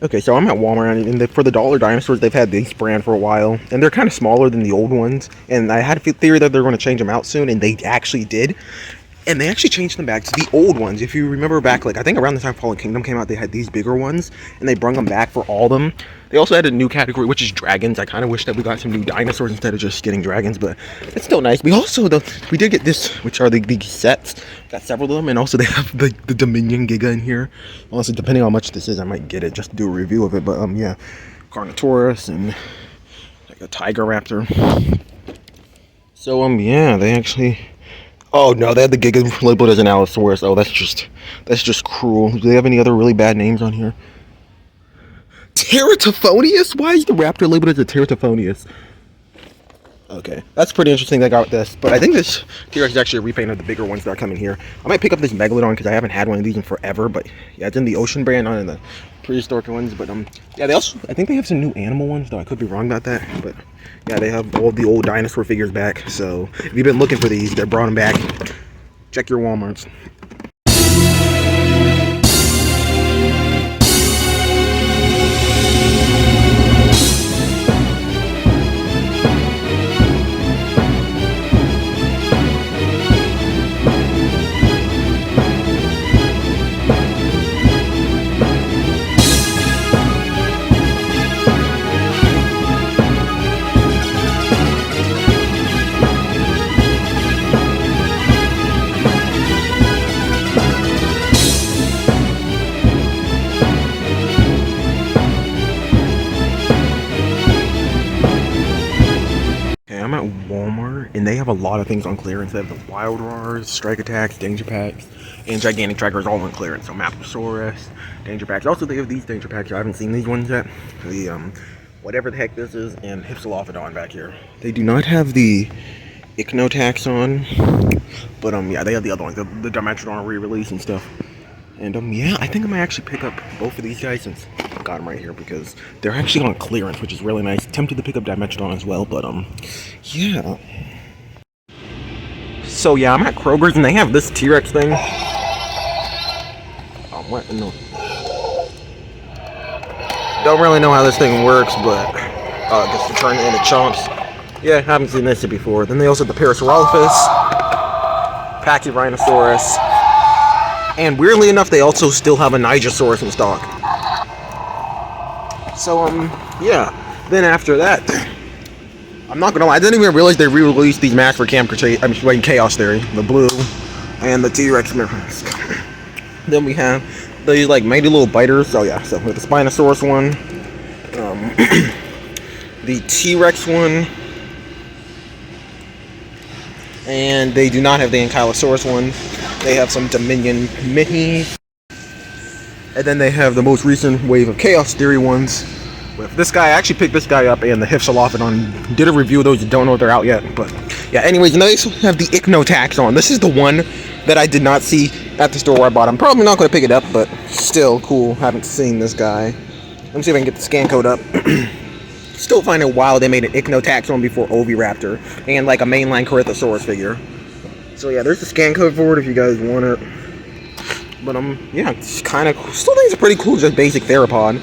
Okay, so I'm at Walmart, and for the dollar dinosaurs, they've had this brand for a while, and they're kind of smaller than the old ones. And I had a theory that they're going to change them out soon, and they actually did. And they actually changed them back to the old ones. If you remember back, like I think around the time Fallen Kingdom came out, they had these bigger ones, and they brought them back for all of them. They also had a new category, which is dragons. I kind of wish that we got some new dinosaurs instead of just getting dragons, but it's still nice. We also, we did get this, which are the sets. Got several of them, and also they have the Dominion Giga in here. Honestly, depending on how much this is, I might get it just to do a review of it. But yeah, Carnotaurus and like a Tiger Raptor. So yeah, they actually. Oh no, they had the Giga labeled as an Allosaurus. Oh, that's just cruel. Do they have any other really bad names on here? Teratophonius? Why is the raptor labeled as a Teratophonius? Okay, that's pretty interesting they got this, but I think this T-Rex is actually a repaint of the bigger ones that are coming here. I might pick up this Megalodon because I haven't had one of these in forever, but yeah, it's in the ocean brand, not in the prehistoric ones, but yeah, they also, I think they have some new animal ones, though I could be wrong about that, but yeah, they have all the old dinosaur figures back, so if you've been looking for these, they brought them back. Check your Walmarts. I'm at Walmart, and they have a lot of things on clearance. They have the Wild Roars, Strike Attacks, Danger Packs, and Gigantic Trackers all on clearance. So Maposaurus, Danger Packs. Also, they have these Danger Packs. I haven't seen these ones yet. The, whatever the heck this is, and Hypsilophodon back here. They do not have the Ichnotaxon, but, yeah, they have the other ones, the Dimetrodon re-release and stuff. And, yeah, I think I might actually pick up both of these guys since I got them right here because they're actually on clearance, which is really nice. Tempted to pick up Dimetrodon as well, but, yeah. So, yeah, I'm at Kroger's, and they have this T-Rex thing. Oh, what? No. Don't really know how this thing works, but, I guess to turn it into chunks. Yeah, I haven't seen this before. Then they also have the Parasaurolophus, Pachyrhinosaurus, and weirdly enough, they also still have a Nigersaurus in stock. So, yeah. Then after that, I'm not gonna lie, I didn't even realize they re-released these masks for Chaos Theory, the blue, and the T-Rex mask. Then we have these like mighty little biters. Oh yeah, so we have the Spinosaurus one, the T-Rex one, and they do not have the Ankylosaurus one. They have some Dominion minis. And then they have the most recent wave of Chaos Theory ones. With this guy, I actually picked this guy up, and the Hypsilophodon. Did a review of those, don't know if they're out yet. But yeah, anyways, and they also have the Ichnotaxon. This is the one that I did not see at the store where I bought. I'm probably not going to pick it up, but still cool. Haven't seen this guy. Let me see if I can get the scan code up. Still find it wild they made an Ichnotaxon before Oviraptor and like a mainline Corythosaurus figure. So yeah, there's the scan code for it if you guys want it. But yeah, it's kind of still think it's a pretty cool, just basic theropod.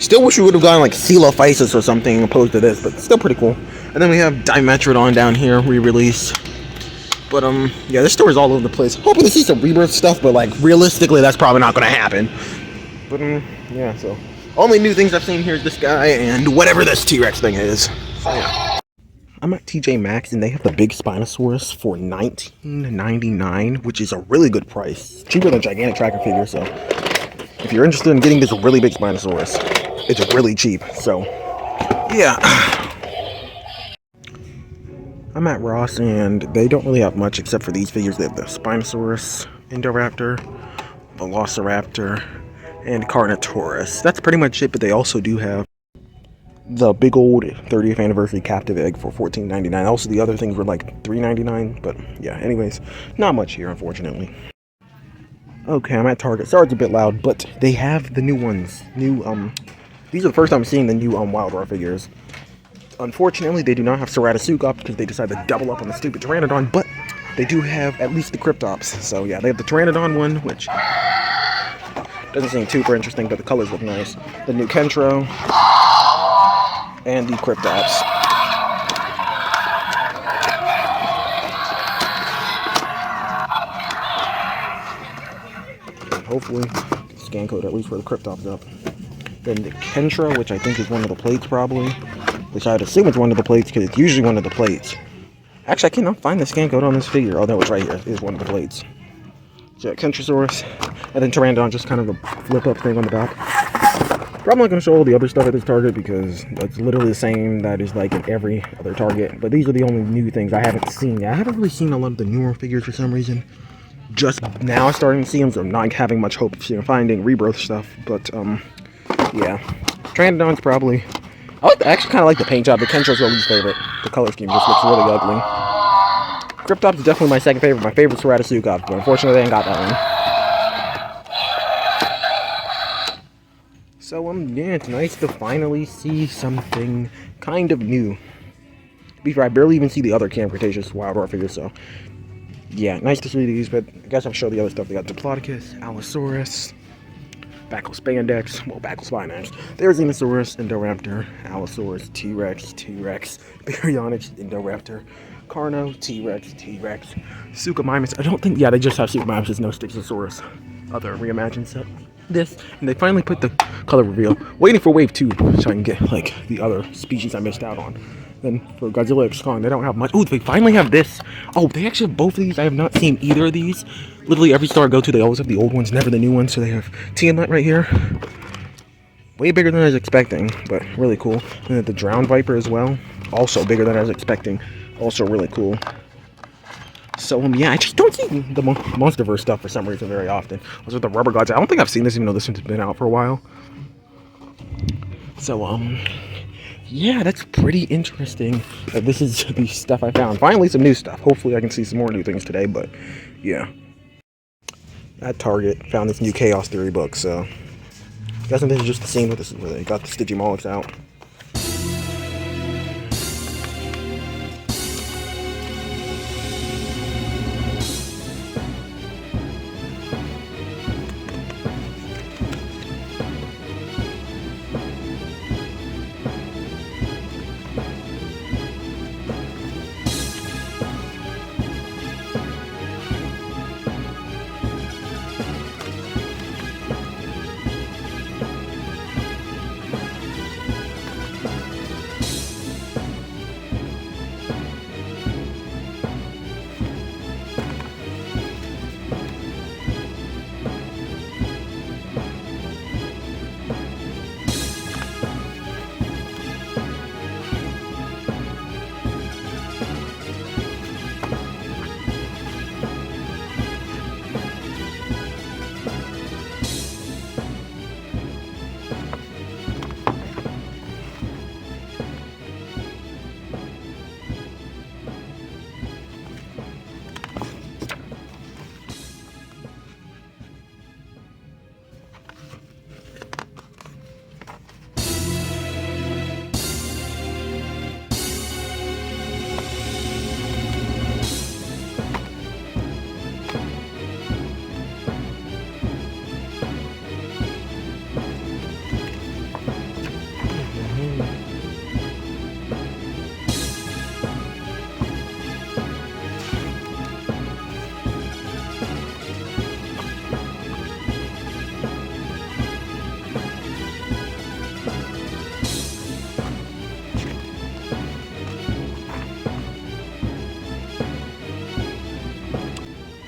Still wish we would have gotten like Coelophysis or something opposed to this, but still pretty cool. And then we have Dimetrodon down here, re-release. But yeah, this story's all over the place. Hoping to see some rebirth stuff, but like realistically, that's probably not going to happen. But yeah, so only new things I've seen here is this guy and whatever this T-Rex thing is. So yeah. I'm at TJ Maxx, and they have the big Spinosaurus for $19.99, which is a really good price. Cheaper than Gigantic Tracker figure, so if you're interested in getting this really big Spinosaurus, it's really cheap. So yeah. I'm at Ross, and they don't really have much except for these figures. They have the Spinosaurus, Indoraptor, Velociraptor, and Carnotaurus. That's pretty much it, but they also do have the big old 30th anniversary captive egg for $14.99. Also, the other things were like $3.99, but yeah, anyways, not much here, unfortunately. Okay, I'm at Target. Sorry it's a bit loud, but they have the new ones. These are the first time I'm seeing the new Wild Roar figures. Unfortunately, they do not have Ceratoseuchop because they decided to double up on the stupid Pteranodon, but they do have at least the Cryptops. So yeah, they have the Pteranodon one, which Doesn't seem super interesting, but the colors look nice. The new Kentro and the Cryptops. And hopefully, scan code at least for the Cryptops up. Then the Kentro, which I think is one of the plates probably. Which I'd assume it's one of the plates because it's usually one of the plates. Actually, I cannot find the scan code on this figure. Oh, no, it's right here. It is one of the plates. So, Kentrosaurus. And then Pteranodon, just kind of a flip-up thing on the back. Probably not going to show all the other stuff at this Target because that's literally the same that is like in every other Target. But these are the only new things I haven't seen. I haven't really seen a lot of the newer figures for some reason. Just now starting to see them, so I'm not having much hope of finding rebirth stuff. But, yeah. Pteranodon's probably... I actually kind of like the paint job. The Kentro's my least favorite. The color scheme just looks really ugly. Cryptops is definitely my second favorite. My favorite's Ceratosukov, but unfortunately they ain't got that one. So, yeah, it's nice to finally see something kind of new. To be fair, I barely even see the other Camp Cretaceous Wild Roar figures, so... Yeah, nice to see these, but I guess I'll show the other stuff. They got Diplodocus, Allosaurus... Bacillospandex, well, Bacillospandex. There's Enosaurus, Indoraptor, Allosaurus, T-Rex, Baryonyx, Indoraptor, Carno, T-Rex, Suchomimus. I don't think, yeah, they just have Suchomimus, there's no Styxosaurus. Other reimagined set. This, and they finally put the color reveal. Waiting for Wave 2, so I can get, like, the other species I missed out on. Then for Godzilla X Kong, they don't have much. Oh, they finally have this. Oh, they actually have both of these. I have not seen either of these. Literally every store I go to, they always have the old ones, never the new ones. So they have Tiamat right here. Way bigger than I was expecting, but really cool. And then the Drowned Viper as well. Also bigger than I was expecting. Also really cool. So, yeah, I just don't see the Monsterverse stuff for some reason very often. Also with the Rubber Gods, I don't think I've seen this even though this one's been out for a while. So, yeah, that's pretty interesting. This is the stuff I found. Finally, some new stuff. Hopefully, I can see some more new things today, but yeah. At Target, found this new Chaos Theory book, so guessing this is just the scene where they got the Stygimolochs out.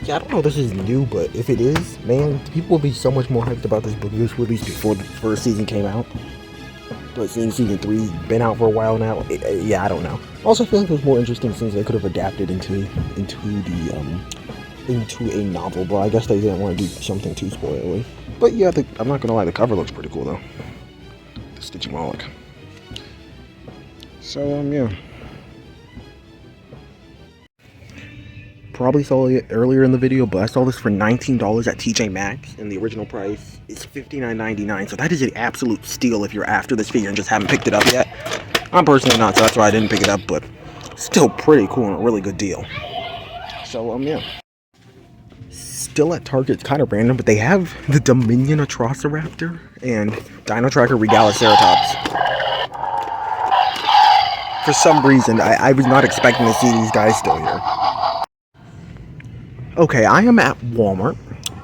Yeah, I don't know if this is new, but if it is, man, people will be so much more hyped about this book if this released before the first season came out. But seeing season 3's been out for a while now, yeah, I don't know. Also, I feel like there's more interesting things they could have adapted into a novel, but I guess they didn't want to do something too spoilery. But yeah, I'm not gonna lie, the cover looks pretty cool though. The Stygimoloch. So yeah. Probably saw it earlier in the video, but I saw this for $19 at TJ Maxx, and the original price is $59.99. So that is an absolute steal if you're after this figure and just haven't picked it up yet. I'm personally not, so that's why I didn't pick it up, but still pretty cool and a really good deal. So yeah. still at Target. It's kind of random, but they have the Dominion Atrociraptor and Dino Tracker Regaliceratops. For some reason, I was not expecting to see these guys still here. Okay, I am at Walmart,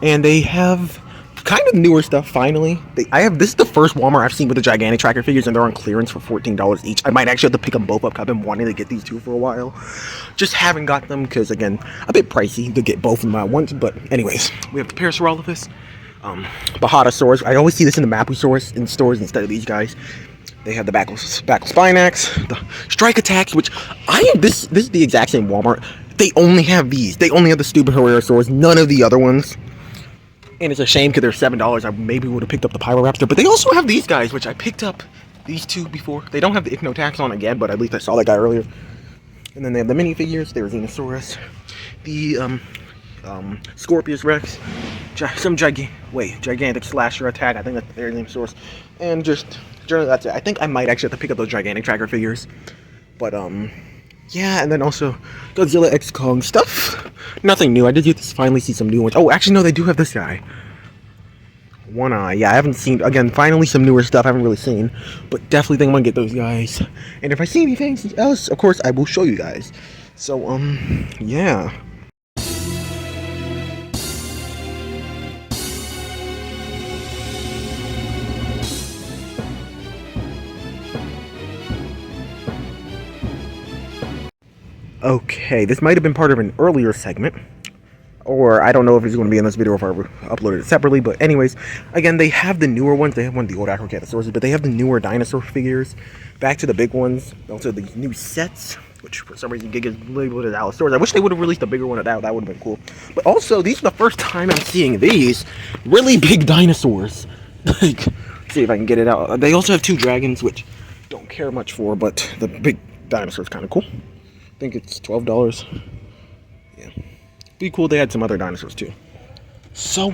and they have kind of newer stuff. Finally, this is the first Walmart I've seen with the gigantic tracker figures, and they're on clearance for $14 each. I might actually have to pick them both up. I've been wanting to get these two for a while, just haven't got them because, again, a bit pricey to get both of them at once. But anyways, we have the Parasaurolophus, Bahatosaurus. I always see this in the Mapusaurus in stores instead of these guys. They have the Baclospinax, the Strike Attacks, which this is the exact same Walmart. They only have these. They only have the stupid Herrerasaurus, none of the other ones. And it's a shame because they're $7. I maybe would have picked up the Pyroraptor. But they also have these guys, which I picked up these two before. They don't have the Ichnotaxon again, but at least I saw that guy earlier. And then they have the minifigures. There's Xenosaurus, the Scorpius Rex, some gigantic slasher attack. I think that's their name source. And just generally that's it. I think I might actually have to pick up those gigantic tracker figures. But yeah, and then also Godzilla X Kong stuff. Nothing new. I did finally see some new ones. Oh, actually, no, they do have this guy. One Eye. Yeah, I haven't seen, again, finally some newer stuff I haven't really seen. But definitely think I'm going to get those guys. And if I see anything else, of course, I will show you guys. So, yeah. Okay, this might have been part of an earlier segment, or I don't know if it's going to be in this video or if I uploaded it separately, but anyways, again, they have the newer ones. They have one of the old Acrocanthosaurus, but they have the newer dinosaur figures, back to the big ones, also the new sets, which for some reason Giga's labeled as Allosaurus. I wish they would have released a bigger one of that would have been cool. But also, these are the first time I'm seeing these really big dinosaurs. Like, see if I can get it out. They also have two dragons, which don't care much for, but the big dinosaur is kind of cool. I think it's $12. Yeah. Be cool they had some other dinosaurs too. So,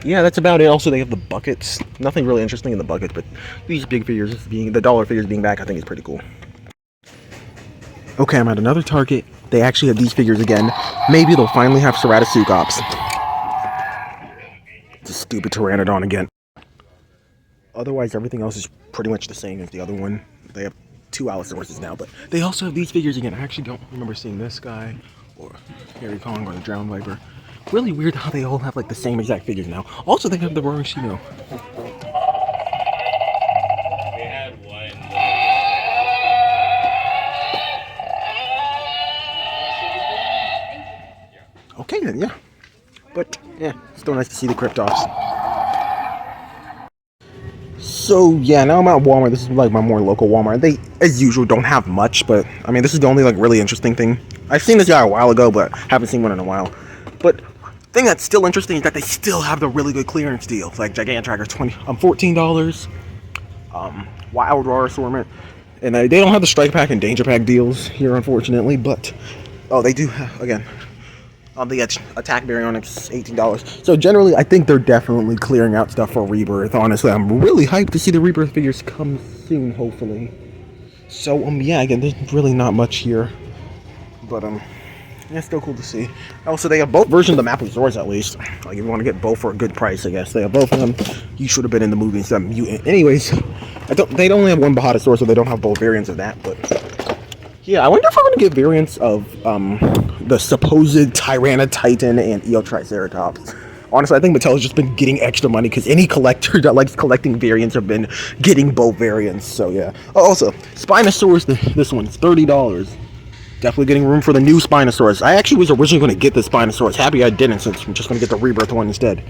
yeah, that's about it. Also, they have the buckets. Nothing really interesting in the buckets, but these big figures the dollar figures being back, I think is pretty cool. Okay, I'm at another Target. They actually have these figures again. Maybe they'll finally have Ceratoseucops. It's a stupid Pteranodon again. Otherwise, everything else is pretty much the same as the other one. They have two Allosauruses now, but they also have these figures again. I actually don't remember seeing this guy, or Harry Kong, or the Drowned Viper. Really weird how they all have like the same exact figures now. Also, they have the Roroshino. They had one. Okay then, yeah. But yeah, still nice to see the Cryptops. So yeah, now I'm at Walmart. This is like my more local Walmart. They, as usual, don't have much, but I mean, this is the only like really interesting thing. I've seen this guy a while ago, but haven't seen one in a while. But thing that's still interesting is that they still have the really good clearance deals, like Gigantracker $14, Wild Raw assortment, and they don't have the Strike Pack and Danger Pack deals here, unfortunately. But they do have, again. The Attack Baryonyx, $18. So generally, I think they're definitely clearing out stuff for Rebirth. Honestly, I'm really hyped to see the Rebirth figures come soon, hopefully. So, yeah, again, there's really not much here. But, yeah, still cool to see. Also, they have both versions of the Mapusaurus, at least. Like, if you want to get both for a good price, I guess. They have both of them. You should have been in the movie instead of Mutant. Anyways, they only have one Bahatosaurus, so they don't have both variants of that, but yeah, I wonder if we're going to get variants of the supposed Tyranotitan and Eotriceratops. Honestly, I think Mattel's just been getting extra money because any collector that likes collecting variants have been getting both variants. So yeah. Oh, also, Spinosaurus, this one's $30. Definitely getting room for the new Spinosaurus. I actually was originally going to get the Spinosaurus. Happy I didn't, since I'm just going to get the Rebirth one instead.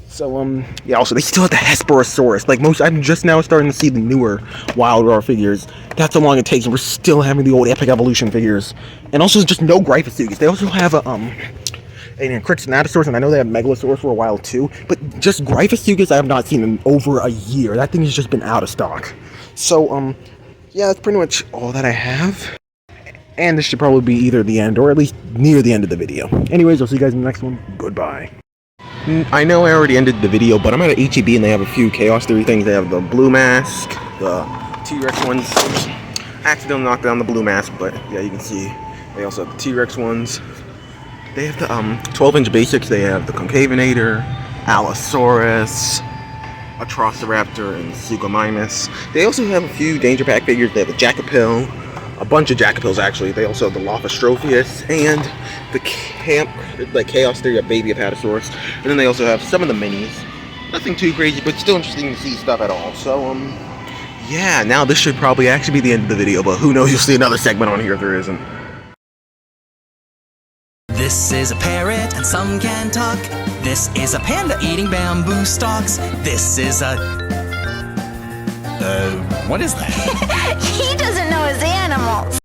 So, yeah, also, they still have the Hesperosaurus. Like, I'm just now starting to see the newer Wild Raw figures. That's how long it takes, and we're still having the old Epic Evolution figures. And also, just no Gryphosaurus. They also have a Crixinatosaurus, and I know they had Megalosaurus for a while, too. But just Gryphosaurus I have not seen in over a year. That thing has just been out of stock. So, yeah, that's pretty much all that I have. And this should probably be either the end, or at least near the end of the video. Anyways, I'll see you guys in the next one. Goodbye. I know I already ended the video, but I'm at HEB and they have a few Chaos Theory things. They have the Blue Mask, the T-Rex ones. I accidentally knocked down the Blue Mask, but yeah, you can see. They also have the T-Rex ones, They have the 12-inch basics. They have the Concavinator, Allosaurus, Atrociraptor, and Suchomimus. They also have a few Danger Pack figures. They have the Jacopil, a bunch of Jacopils actually. They also have the Lophostropheus and the Chaos Theory, a baby Apatosaurus. And then they also have some of the minis. Nothing too crazy, but still interesting to see stuff at all. So yeah, now this should probably actually be the end of the video, but who knows, you'll see another segment on here if there isn't. This is a parrot and some can talk. This is a panda eating bamboo stalks. This is a... what is that? He doesn't know his animals.